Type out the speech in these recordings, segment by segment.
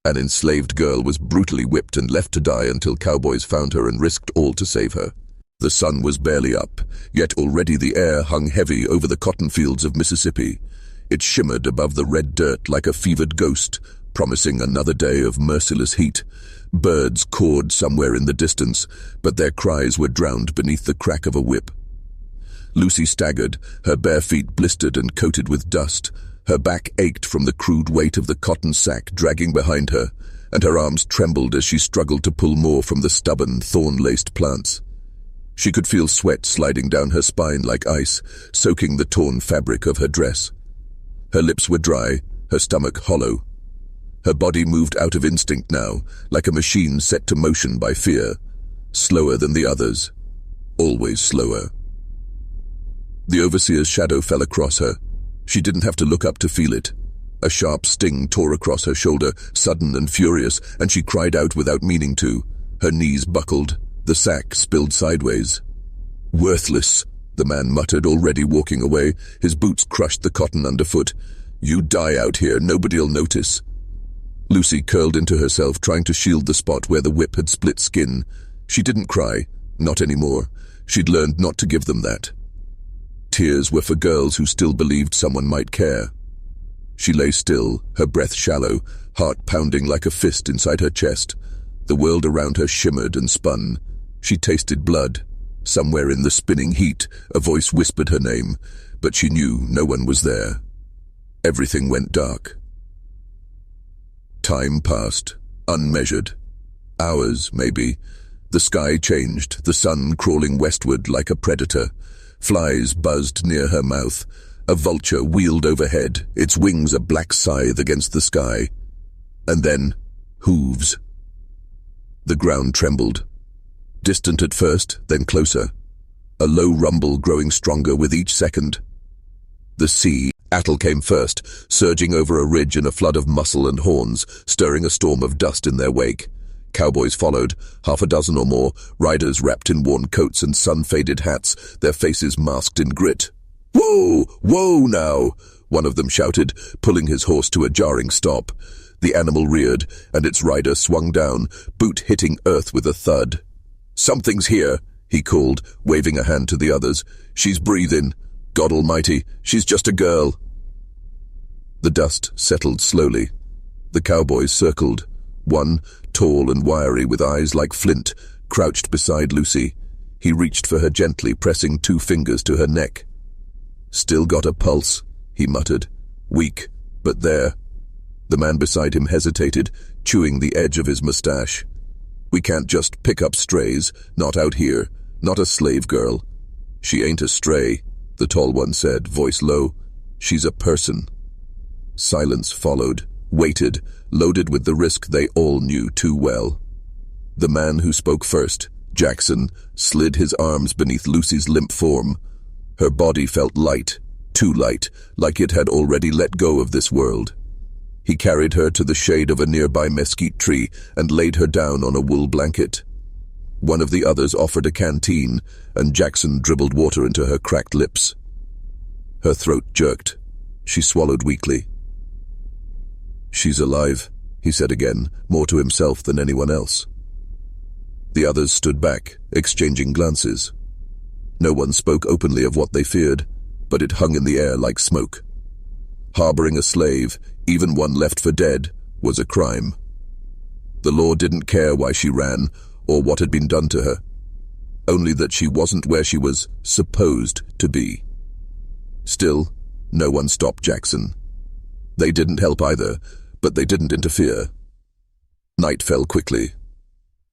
An enslaved girl was brutally whipped and left to die until cowboys found her and risked all to save her. The sun was barely up, yet already the air hung heavy over the cotton fields of Mississippi. It shimmered above the red dirt like a fevered ghost, promising another day of merciless heat. Birds cawed somewhere in the distance, but their cries were drowned beneath the crack of a whip. Lucy staggered, her bare feet blistered and coated with dust. Her back ached from the crude weight of the cotton sack dragging behind her, and her arms trembled as she struggled to pull more from the stubborn, thorn-laced plants. She could feel sweat sliding down her spine like ice, soaking the torn fabric of her dress. Her lips were dry, her stomach hollow. Her body moved out of instinct now, like a machine set to motion by fear, slower than the others, always slower. The overseer's shadow fell across her. She didn't have to look up to feel it. A sharp sting tore across her shoulder, sudden and furious, and she cried out without meaning to. Her knees buckled. The sack spilled sideways. "Worthless," the man muttered, already walking away. His boots crushed the cotton underfoot. "You die out here, nobody'll notice." Lucy curled into herself, trying to shield the spot where the whip had split skin. She didn't cry, not anymore. She'd learned not to give them that. Tears were for girls who still believed someone might care. She lay still, her breath shallow, heart pounding like a fist inside her chest. The world around her shimmered and spun. She tasted blood. Somewhere in the spinning heat, a voice whispered her name, but she knew no one was there. Everything went dark. Time passed, unmeasured. Hours, maybe. The sky changed, the sun crawling westward like a predator. Flies buzzed near her mouth. A vulture wheeled overhead, its wings a black scythe against the sky. And then, hooves. The ground trembled. Distant at first, then closer. A low rumble growing stronger with each second. The sea Attle came first, surging over a ridge in a flood of muscle and horns, stirring a storm of dust in their wake. Cowboys followed, half a dozen or more, riders wrapped in worn coats and sun-faded hats, their faces masked in grit. "Whoa! Whoa now!" one of them shouted, pulling his horse to a jarring stop. The animal reared, and its rider swung down, boot hitting earth with a thud. "Something's here," he called, waving a hand to the others. "She's breathing. God almighty, she's just a girl." The dust settled slowly. The cowboys circled. One, tall and wiry with eyes like flint, crouched beside Lucy. He reached for her gently, pressing 2 fingers to her neck. "Still got a pulse," he muttered. "Weak, but there." The man beside him hesitated, chewing the edge of his mustache. "We can't just pick up strays, not out here, not a slave girl." "She ain't a stray," the tall one said, voice low. "She's a person." Silence followed, waited, loaded with the risk they all knew too well. The man who spoke first, Jackson, slid his arms beneath Lucy's limp form. Her body felt light, too light, like it had already let go of this world. He carried her to the shade of a nearby mesquite tree and laid her down on a wool blanket. One of the others offered a canteen, and Jackson dribbled water into her cracked lips. Her throat jerked. She swallowed weakly. "She's alive," he said again, more to himself than anyone else. The others stood back, exchanging glances. No one spoke openly of what they feared, but it hung in the air like smoke. Harboring a slave, even one left for dead, was a crime. The law didn't care why she ran or what had been done to her, only that she wasn't where she was supposed to be. Still, no one stopped Jackson. They didn't help either, but they didn't interfere. Night fell quickly.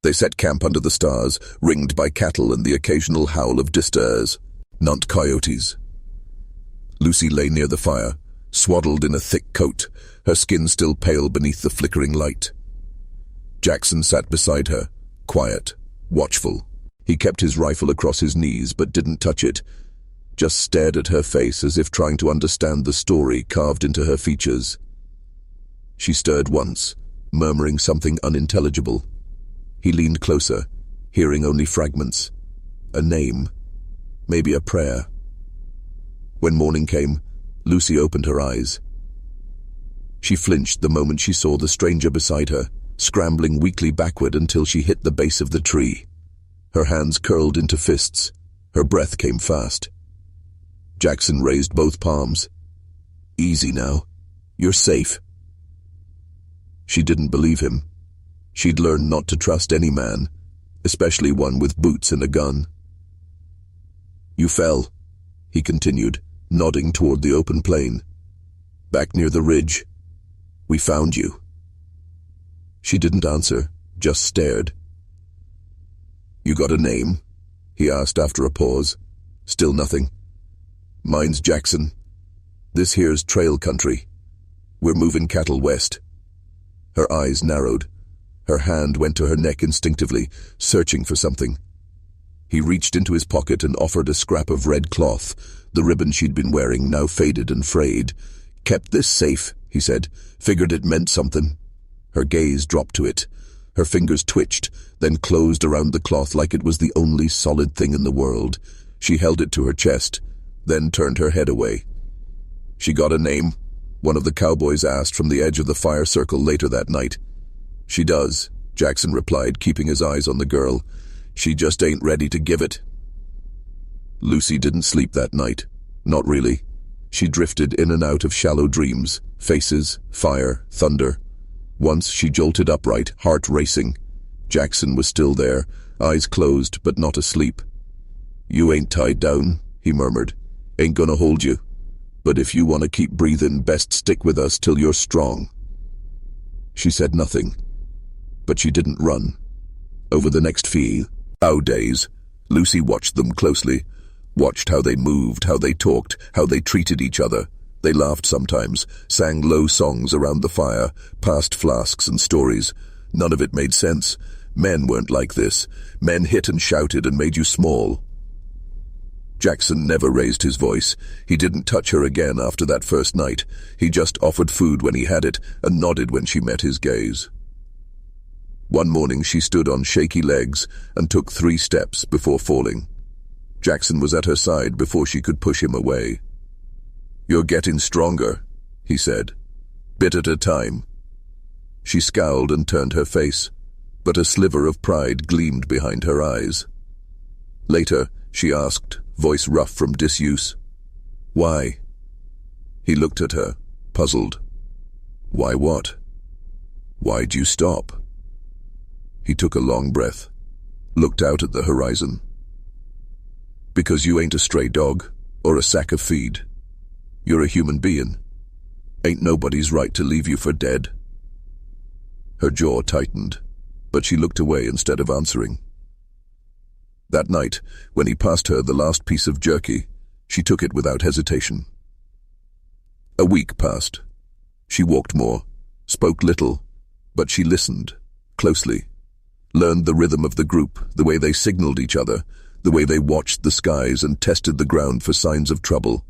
They set camp under the stars, ringed by cattle and the occasional howl of disturbs, not coyotes. Lucy lay near the fire, swaddled in a thick coat, her skin still pale beneath the flickering light. Jackson sat beside her, quiet, watchful. He kept his rifle across his knees but didn't touch it, just stared at her face as if trying to understand the story carved into her features. She stirred once, murmuring something unintelligible. He leaned closer, hearing only fragments. A name, maybe a prayer. When morning came, Lucy opened her eyes. She flinched the moment she saw the stranger beside her, scrambling weakly backward until she hit the base of the tree. Her hands curled into fists. Her breath came fast. Jackson raised both palms. "Easy now. You're safe." She didn't believe him. She'd learned not to trust any man, especially one with boots and a gun. "You fell," he continued, nodding toward the open plain. "Back near the ridge. We found you." She didn't answer, just stared. "You got a name?" he asked after a pause. Still nothing. "Mine's Jackson. This here's trail country. We're moving cattle west." Her eyes narrowed. Her hand went to her neck instinctively, searching for something. He reached into his pocket and offered a scrap of red cloth, the ribbon she'd been wearing, now faded and frayed. "Kept this safe," he said. "Figured it meant something." Her gaze dropped to it. Her fingers twitched, then closed around the cloth like it was the only solid thing in the world. She held it to her chest, then turned her head away. "She got a name?" one of the cowboys asked from the edge of the fire circle later that night. "She does," Jackson replied, keeping his eyes on the girl. "She just ain't ready to give it." Lucy didn't sleep that night. Not really. She drifted in and out of shallow dreams, faces, fire, thunder. Once she jolted upright, heart racing. Jackson was still there, eyes closed but not asleep. "You ain't tied down," he murmured. "Ain't gonna hold you. But if you want to keep breathing, best stick with us till you're strong." She said nothing, but she didn't run. Over the next few days, Lucy watched them closely, watched how they moved, how they talked, how they treated each other. They laughed sometimes, sang low songs around the fire, passed flasks and stories. None of it made sense. Men weren't like this. Men hit and shouted and made you small. Jackson never raised his voice. He didn't touch her again after that first night. He just offered food when he had it and nodded when she met his gaze. One morning she stood on shaky legs and took 3 steps before falling. Jackson was at her side before she could push him away. "You're getting stronger," he said. "Bit at a time." She scowled and turned her face, but a sliver of pride gleamed behind her eyes. Later, she asked, voice rough from disuse, "Why?" He looked at her, puzzled. "Why what? Why'd you stop?" He took a long breath, looked out at the horizon. "Because you ain't a stray dog or a sack of feed. You're a human being. Ain't nobody's right to leave you for dead." Her jaw tightened, but she looked away instead of answering. That night, when he passed her the last piece of jerky, she took it without hesitation. A week passed. She walked more, spoke little, but she listened, closely, learned the rhythm of the group, the way they signaled each other, the way they watched the skies and tested the ground for signs of trouble.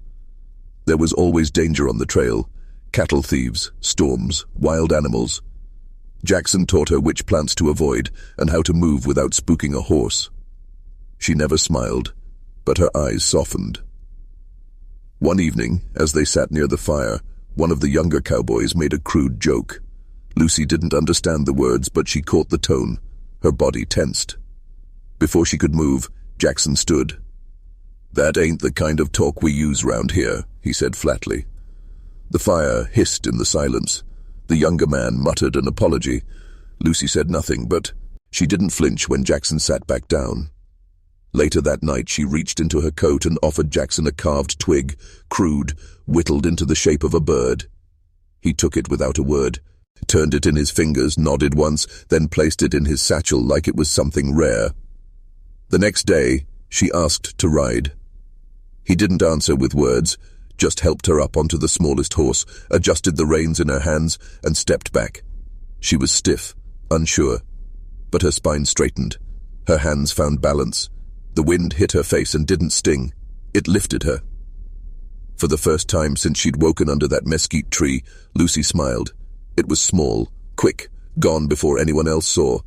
There was always danger on the trail, cattle thieves, storms, wild animals. Jackson taught her which plants to avoid and how to move without spooking a horse. She never smiled, but her eyes softened. One evening, as they sat near the fire, one of the younger cowboys made a crude joke. Lucy didn't understand the words, but she caught the tone. Her body tensed. Before she could move, Jackson stood. "That ain't the kind of talk we use round here," he said flatly. The fire hissed in the silence. The younger man muttered an apology. Lucy said nothing, but she didn't flinch when Jackson sat back down. Later that night, she reached into her coat and offered Jackson a carved twig, crude, whittled into the shape of a bird. He took it without a word, turned it in his fingers, nodded once, then placed it in his satchel like it was something rare. The next day, she asked to ride. He didn't answer with words, just helped her up onto the smallest horse, adjusted the reins in her hands, and stepped back. She was stiff, unsure, but her spine straightened. Her hands found balance. The wind hit her face and didn't sting. It lifted her. For the first time since she'd woken under that mesquite tree, Lucy smiled. It was small, quick, gone before anyone else saw,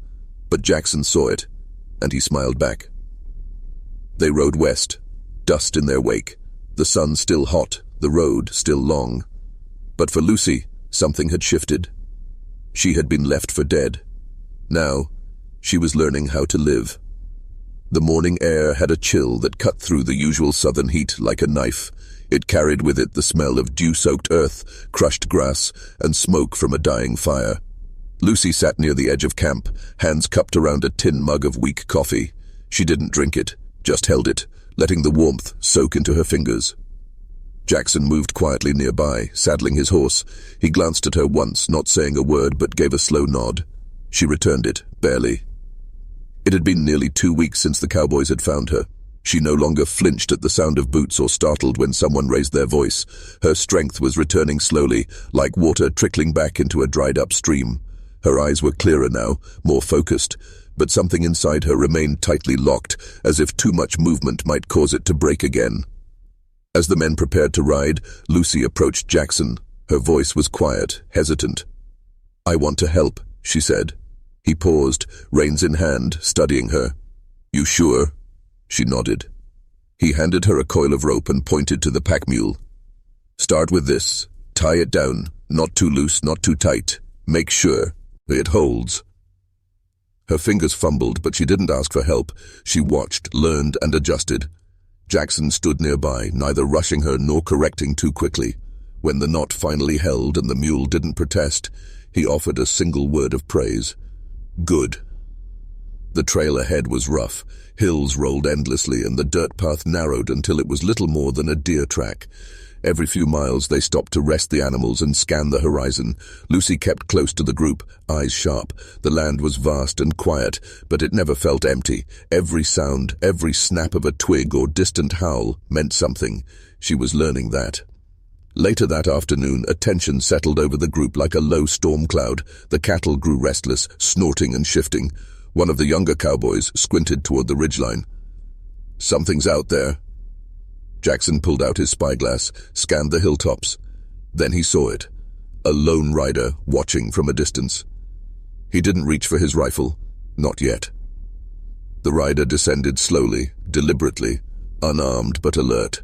but Jackson saw it, and he smiled back. They rode west, dust in their wake, the sun still hot, the road still long. But for Lucy, Something had shifted. She had been left for dead. Now, she was learning how to live. The morning air had a chill that cut through the usual southern heat like a knife. It carried with it the smell of dew-soaked earth, crushed grass, and smoke from a dying fire. Lucy sat near the edge of camp, hands cupped around a tin mug of weak coffee. She didn't drink it, just held it, letting the warmth soak into her fingers. Jackson moved quietly nearby, saddling his horse. He glanced at her once, not saying a word, but gave a slow nod. She returned it, barely. It had been nearly 2 weeks since the Cowboys had found her. She no longer flinched at the sound of boots or startled when someone raised their voice. Her strength was returning slowly, like water trickling back into a dried-up stream. Her eyes were clearer now, more focused, but something inside her remained tightly locked, as if too much movement might cause it to break again. As the men prepared to ride, Lucy approached Jackson. Her voice was quiet, hesitant. "I want to help," she said. He paused, reins in hand, studying her. "You sure?" She nodded. He handed her a coil of rope and pointed to the pack mule. "Start with this. Tie it down. Not too loose, not too tight. Make sure it holds." Her fingers fumbled, but she didn't ask for help. She watched, learned, and adjusted. Jackson stood nearby, neither rushing her nor correcting too quickly. When the knot finally held and the mule didn't protest, he offered a single word of praise. "Good." The trail ahead was rough. Hills rolled endlessly, and the dirt path narrowed until it was little more than a deer track. Every few miles they stopped to rest the animals and scan the horizon. Lucy kept close to the group, eyes sharp. The land was vast and quiet, but it never felt empty. Every sound, every snap of a twig or distant howl meant something. She was learning that. Later that afternoon, a tension settled over the group like a low storm cloud. The cattle grew restless, snorting and shifting. One of the younger cowboys squinted toward the ridgeline. "Something's out there." Jackson pulled out his spyglass, scanned the hilltops. Then he saw it. A lone rider watching from a distance. He didn't reach for his rifle. Not yet. The rider descended slowly, deliberately, unarmed but alert.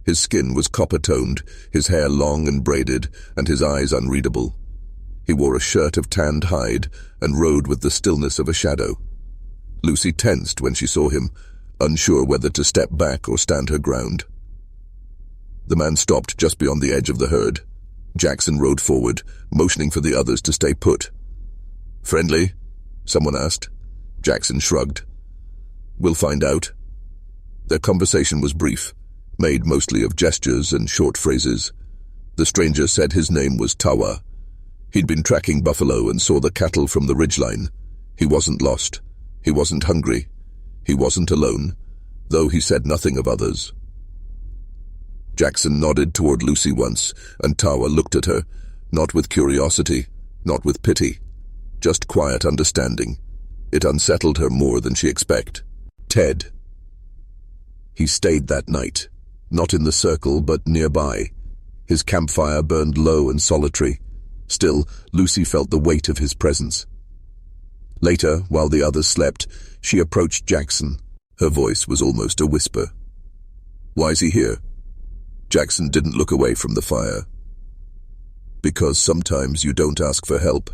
His skin was copper-toned, his hair long and braided, and his eyes unreadable. He wore a shirt of tanned hide and rode with the stillness of a shadow. Lucy tensed when she saw him, unsure whether to step back or stand her ground. The man stopped just beyond the edge of the herd. Jackson rode forward, motioning for the others to stay put. "Friendly?" someone asked. Jackson shrugged. "We'll find out." Their conversation was brief, made mostly of gestures and short phrases. The stranger said his name was Tawa. He'd been tracking buffalo and saw the cattle from the ridgeline. He wasn't lost. He wasn't hungry. He wasn't alone, though he said nothing of others. Jackson nodded toward Lucy once, and Tawa looked at her, not with curiosity, not with pity, just quiet understanding. It unsettled her more than she expected. Ted. He stayed that night, not in the circle but nearby. His campfire burned low and solitary. Still, Lucy felt the weight of his presence. Later, while the others slept, she approached Jackson. Her voice was almost a whisper. "Why's he here?" Jackson didn't look away from the fire. "Because sometimes you don't ask for help,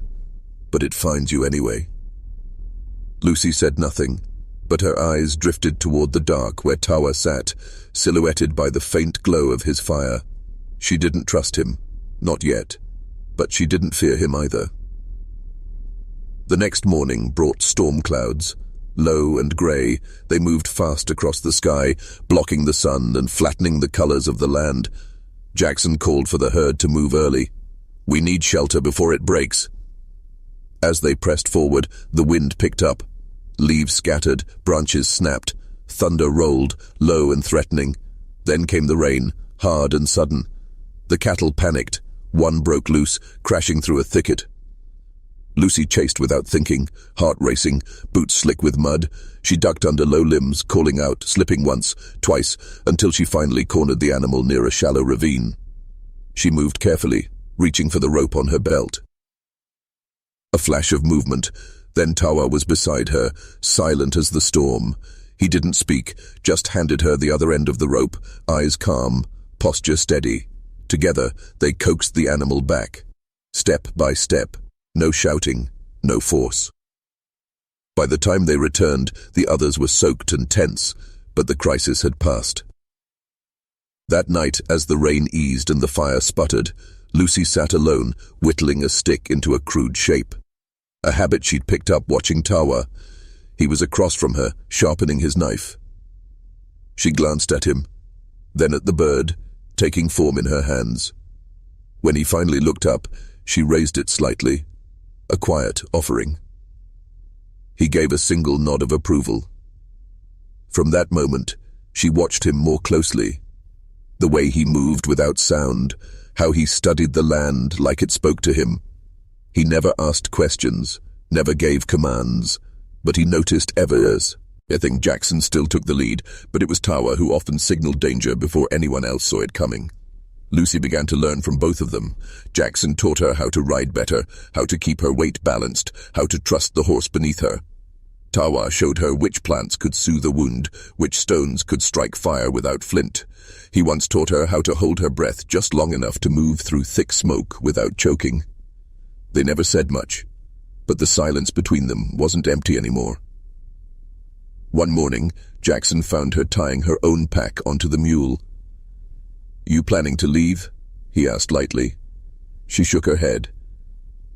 but it finds you anyway." Lucy said nothing, but her eyes drifted toward the dark where Tawa sat, silhouetted by the faint glow of his fire. She didn't trust him, not yet, but she didn't fear him either. The next morning brought storm clouds. Low and grey, they moved fast across the sky, blocking the sun and flattening the colors of the land. Jackson called for the herd to move early. "We need shelter before it breaks." As they pressed forward, the wind picked up. Leaves scattered, branches snapped, thunder rolled, low and threatening. Then came the rain, hard and sudden. The cattle panicked. One broke loose, crashing through a thicket. Lucy chased without thinking, heart racing, boots slick with mud. She ducked under low limbs, calling out, slipping once, twice, until she finally cornered the animal near a shallow ravine. She moved carefully, reaching for the rope on her belt. A flash of movement, then Tawa was beside her, silent as the storm. He didn't speak, just handed her the other end of the rope, eyes calm, posture steady. Together, they coaxed the animal back. Step by step, no shouting, no force. By the time they returned, the others were soaked and tense, but the crisis had passed. That night, as the rain eased and the fire sputtered, Lucy sat alone, whittling a stick into a crude shape. A habit she'd picked up watching Tawa. He was across from her, sharpening his knife. She glanced at him, then at the bird, taking form in her hands. When he finally looked up, she raised it slightly, a quiet offering. He gave a single nod of approval. From that moment, she watched him more closely. The way he moved without sound, how he studied the land like it spoke to him. He never asked questions, never gave commands, but he noticed evidence. I think Jackson still took the lead, but it was Tawa who often signaled danger before anyone else saw it coming. Lucy began to learn from both of them. Jackson taught her how to ride better, how to keep her weight balanced, how to trust the horse beneath her. Tawa showed her which plants could soothe a wound, which stones could strike fire without flint. He once taught her how to hold her breath just long enough to move through thick smoke without choking. They never said much, but the silence between them wasn't empty anymore. One morning, Jackson found her tying her own pack onto the mule. "You planning to leave?" he asked lightly. She shook her head.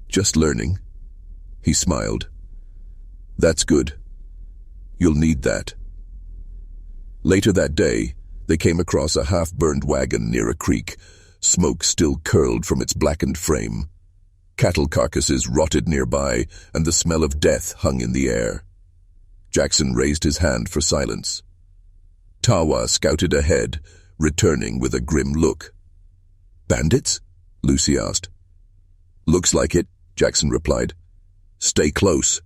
"Just learning." He smiled. "That's good. You'll need that." Later that day, they came across a half-burned wagon near a creek. Smoke still curled from its blackened frame. Cattle carcasses rotted nearby, and the smell of death hung in the air. Jackson raised his hand for silence. Tawa scouted ahead, returning with a grim look. "Bandits?" Lucy asked. "Looks like it," Jackson replied. "Stay close."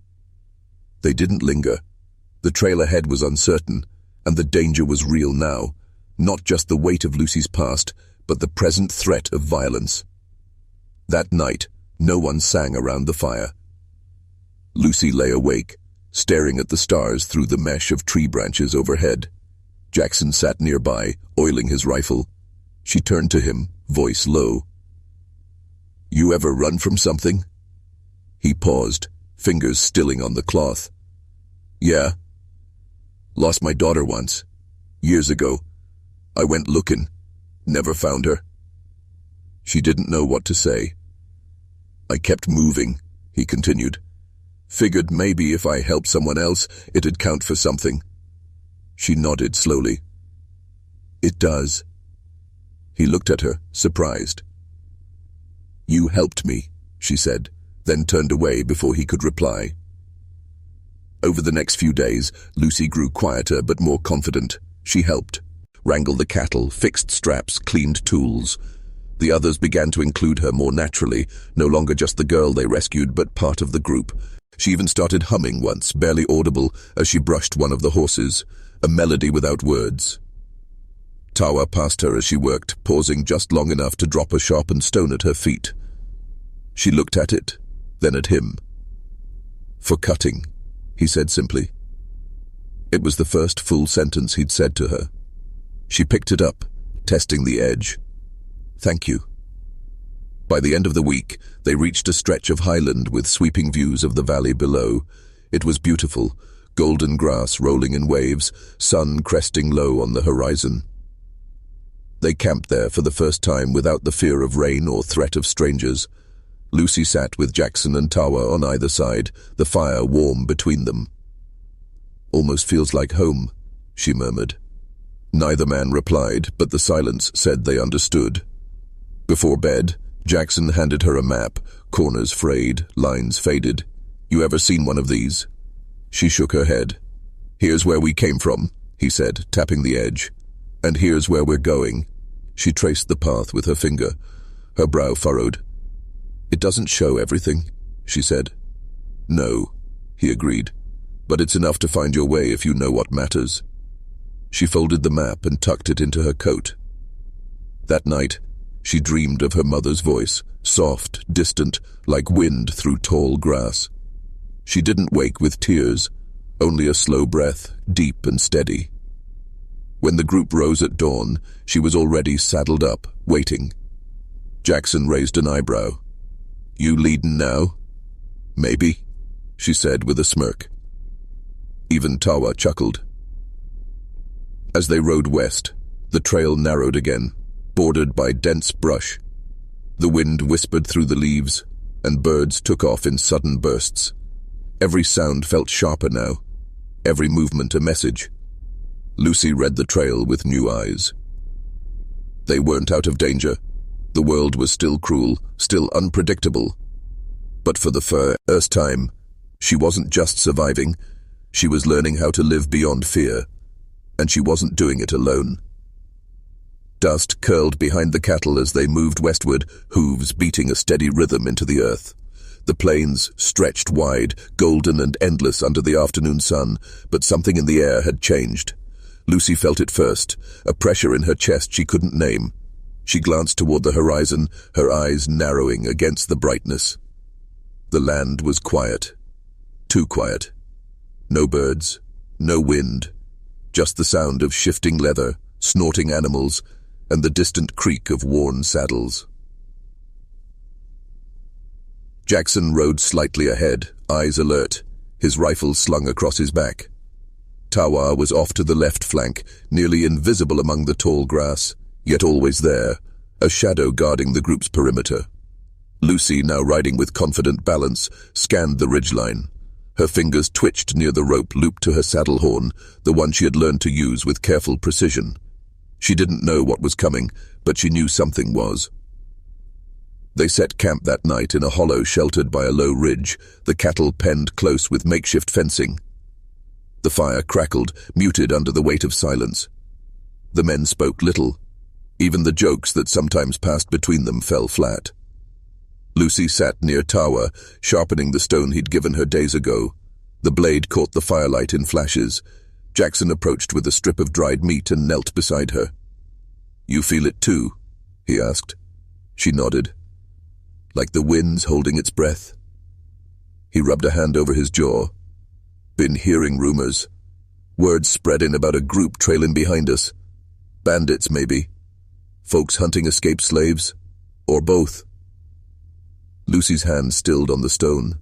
They didn't linger. The trail ahead was uncertain, and the danger was real now, not just the weight of Lucy's past, but the present threat of violence. That night, no one sang around the fire. Lucy lay awake, staring at the stars through the mesh of tree branches overhead. Jackson sat nearby, oiling his rifle. She turned to him, voice low. "You ever run from something?" He paused, fingers stilling on the cloth. "Yeah. Lost my daughter once. Years ago. I went looking. Never found her." She didn't know what to say. "I kept moving," he continued. "Figured maybe if I helped someone else, it'd count for something." She nodded slowly. "It does." He looked at her, surprised. "You helped me," she said, then turned away before he could reply. Over the next few days, Lucy grew quieter but more confident. She helped. Wrangled the cattle, fixed straps, cleaned tools. The others began to include her more naturally, no longer just the girl they rescued, but part of the group. She even started humming once, barely audible, as she brushed one of the horses, a melody without words. Tawa passed her as she worked, pausing just long enough to drop a sharpened stone at her feet. She looked at it, then at him. "For cutting," he said simply. It was the first full sentence he'd said to her. She picked it up, testing the edge. "Thank you." By the end of the week, they reached a stretch of highland with sweeping views of the valley below. It was beautiful, golden grass rolling in waves, sun cresting low on the horizon. They camped there for the first time without the fear of rain or threat of strangers. Lucy sat with Jackson and Tawa on either side, the fire warm between them. "Almost feels like home," she murmured. Neither man replied, but the silence said they understood. Before bed, Jackson handed her a map, corners frayed, lines faded. "You ever seen one of these?" She shook her head. "Here's where we came from," he said, tapping the edge. "And here's where we're going." She traced the path with her finger, her brow furrowed. "It doesn't show everything," she said. "No," he agreed, "but it's enough to find your way if you know what matters." She folded the map and tucked it into her coat. That night, she dreamed of her mother's voice, soft, distant, like wind through tall grass. She didn't wake with tears, only a slow breath, deep and steady. When the group rose at dawn, she was already saddled up, waiting. Jackson raised an eyebrow. You leadin' now? Maybe, she said with a smirk. Even Tawa chuckled. As they rode west, the trail narrowed again, bordered by dense brush. The wind whispered through the leaves, and birds took off in sudden bursts. Every sound felt sharper now, every movement a message. Lucy read the trail with new eyes. They weren't out of danger. The world was still cruel, still unpredictable. But for the first time, she wasn't just surviving, she was learning how to live beyond fear, and she wasn't doing it alone. Dust curled behind the cattle as they moved westward, hooves beating a steady rhythm into the earth. The plains stretched wide, golden and endless under the afternoon sun, but something in the air had changed. Lucy felt it first, a pressure in her chest she couldn't name. She glanced toward the horizon, her eyes narrowing against the brightness. The land was quiet. Too quiet. No birds, no wind, just the sound of shifting leather, snorting animals, and the distant creak of worn saddles. Jackson rode slightly ahead, eyes alert, his rifle slung across his back. Tawa was off to the left flank, nearly invisible among the tall grass, yet always there, a shadow guarding the group's perimeter. Lucy, now riding with confident balance, scanned the ridgeline. Her fingers twitched near the rope looped to her saddle horn, the one she had learned to use with careful precision. She didn't know what was coming, but she knew something was. They set camp that night in a hollow sheltered by a low ridge, the cattle penned close with makeshift fencing. The fire crackled, muted under the weight of silence. The men spoke little. Even the jokes that sometimes passed between them fell flat. Lucy sat near Tawa, sharpening the stone he'd given her days ago. The blade caught the firelight in flashes. Jackson approached with a strip of dried meat and knelt beside her. "You feel it too?" he asked. She nodded. "Like the wind's holding its breath?" He rubbed a hand over his jaw. "Been hearing rumors. Words spreading about a group trailing behind us. Bandits, maybe. Folks hunting escaped slaves. Or both." Lucy's hand stilled on the stone.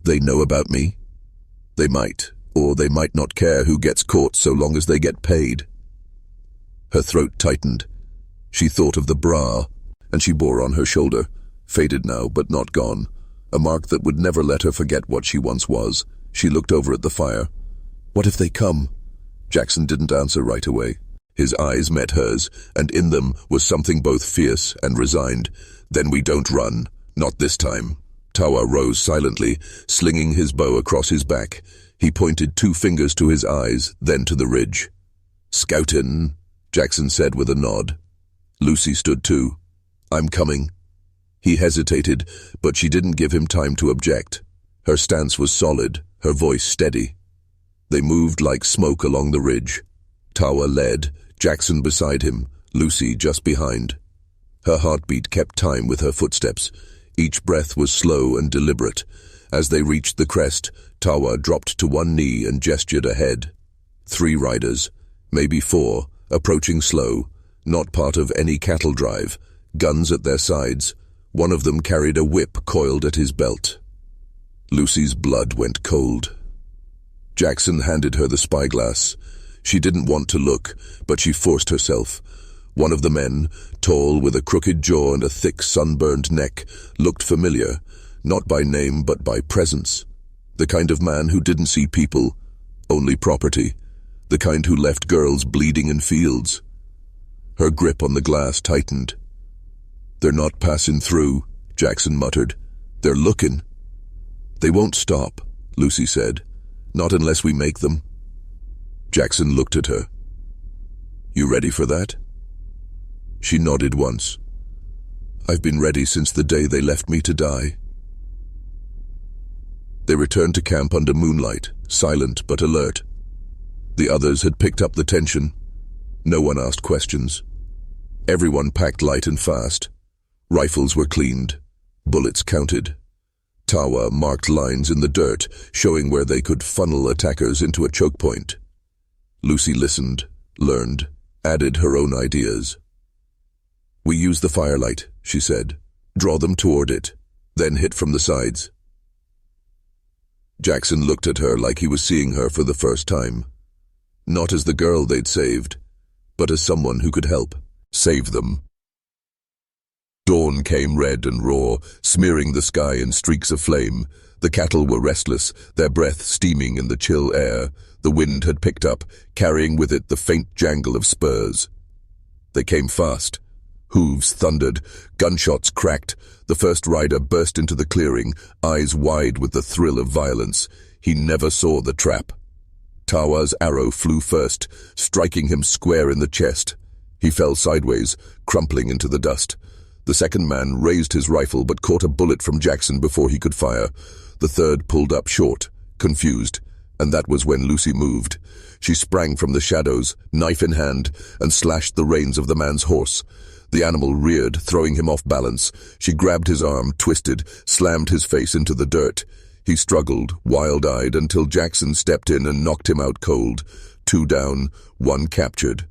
"They know about me? They might, or they might not care who gets caught so long as they get paid." Her throat tightened. She thought of the bra, and she bore on her shoulder, faded now but not gone, a mark that would never let her forget what she once was. She looked over at the fire. "What if they come?" Jackson didn't answer right away. His eyes met hers, and in them was something both fierce and resigned. "Then we don't run. Not this time." Tawa rose silently, slinging his bow across his back. He pointed 2 fingers to his eyes, then to the ridge. "Scoutin'," Jackson said with a nod. Lucy stood too. "I'm coming." He hesitated, but she didn't give him time to object. Her stance was solid, her voice steady. They moved like smoke along the ridge. Tawa led, Jackson beside him, Lucy just behind. Her heartbeat kept time with her footsteps. Each breath was slow and deliberate. As they reached the crest, Tawa dropped to one knee and gestured ahead. 3 riders, maybe 4, approaching slow, not part of any cattle drive, guns at their sides. One of them carried a whip coiled at his belt. Lucy's blood went cold. Jackson handed her the spyglass. She didn't want to look, but she forced herself. One of the men, tall with a crooked jaw and a thick sunburned neck, looked familiar, not by name but by presence. The kind of man who didn't see people, only property. The kind who left girls bleeding in fields. Her grip on the glass tightened. "They're not passing through," Jackson muttered. "They're looking." "They won't stop," Lucy said. "Not unless we make them." Jackson looked at her. "You ready for that?" She nodded once. "I've been ready since the day they left me to die." They returned to camp under moonlight, silent but alert. The others had picked up the tension. No one asked questions. Everyone packed light and fast. Rifles were cleaned, bullets counted. Tawa marked lines in the dirt, showing where they could funnel attackers into a choke point. Lucy listened, learned, added her own ideas. "We use the firelight," she said. "Draw them toward it. then hit from the sides. Jackson looked at her like he was seeing her for the first time. Not as the girl they'd saved, but as someone who could help save them. Dawn came red and raw, smearing the sky in streaks of flame. The cattle were restless, their breath steaming in the chill air. The wind had picked up, carrying with it the faint jangle of spurs. They came fast. Hooves thundered, gunshots cracked. The first rider burst into the clearing, eyes wide with the thrill of violence. He never saw the trap. Tawa's arrow flew first, striking him square in the chest. He fell sideways, crumpling into the dust. The second man raised his rifle but caught a bullet from Jackson before he could fire. The third pulled up short, confused, and that was when Lucy moved. She sprang from the shadows, knife in hand, and slashed the reins of the man's horse. The animal reared, throwing him off balance. She grabbed his arm, twisted, slammed his face into the dirt. He struggled, wild-eyed, until Jackson stepped in and knocked him out cold. 2 down, 1 captured.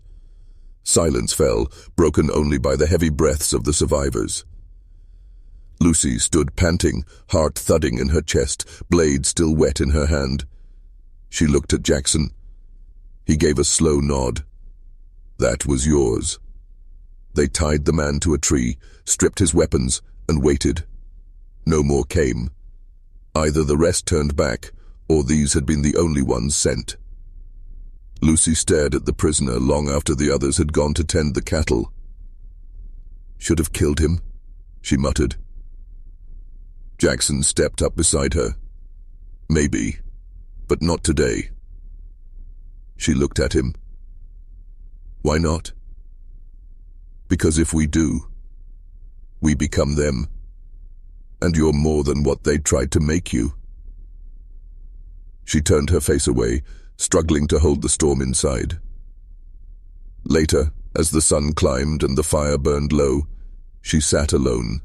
Silence fell, broken only by the heavy breaths of the survivors. Lucy stood panting, heart thudding in her chest, blade still wet in her hand. She looked at Jackson. He gave a slow nod. That was yours. They tied the man to a tree, stripped his weapons, and waited. No more came. Either the rest turned back, or these had been the only ones sent. Lucy stared at the prisoner long after the others had gone to tend the cattle. Should have killed him, she muttered. Jackson stepped up beside her. Maybe, but not today. She looked at him. Why not? Because if we do, we become them, and you're more than what they tried to make you. She turned her face away, struggling to hold the storm inside. Later, as the sun climbed and the fire burned low, she sat alone.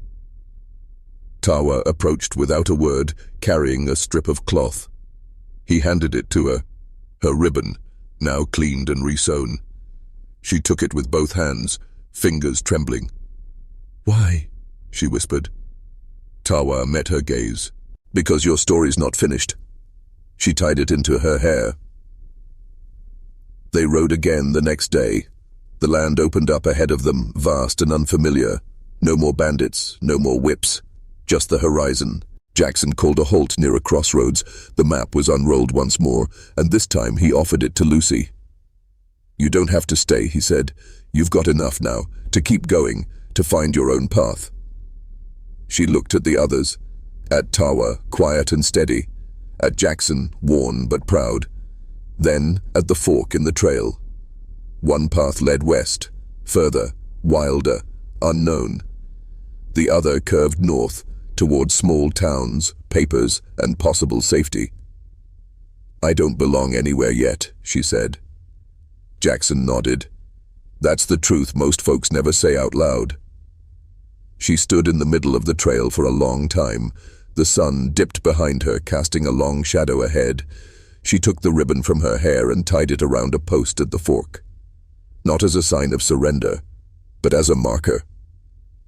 Tawa approached without a word, carrying a strip of cloth. He handed it to her, her ribbon, now cleaned and resewn. She took it with both hands, fingers trembling. "Why?" she whispered. Tawa met her gaze. "Because your story's not finished." She tied it into her hair. They rode again the next day. The land opened up ahead of them, vast and unfamiliar. No more bandits, no more whips, just the horizon. Jackson called a halt near a crossroads. The map was unrolled once more, and this time he offered it to Lucy. "You don't have to stay," he said. "You've got enough now, to keep going, to find your own path." She looked at the others, at Tawa, quiet and steady, at Jackson, worn but proud, then at the fork in the trail. One path led west, further, wilder, unknown. The other curved north, toward small towns, papers, and possible safety. "I don't belong anywhere yet," she said. Jackson nodded. "That's the truth most folks never say out loud." She stood in the middle of the trail for a long time. The sun dipped behind her, casting a long shadow ahead. She took the ribbon from her hair and tied it around a post at the fork. Not as a sign of surrender, but as a marker.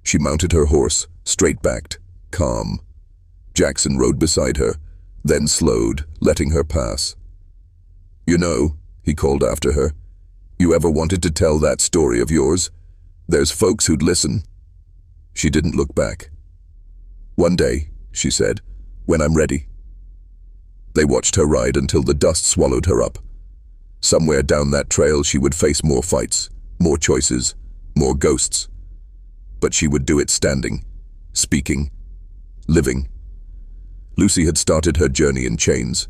She mounted her horse, straight-backed, calm. Jackson rode beside her, then slowed, letting her pass. "You know," he called after her, "you ever wanted to tell that story of yours? There's folks who'd listen." She didn't look back. "One day," she said, "when I'm ready." They watched her ride until the dust swallowed her up. Somewhere down that trail she would face more fights, more choices, more ghosts. But she would do it standing, speaking, living. Lucy had started her journey in chains.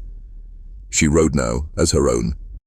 She rode now as her own,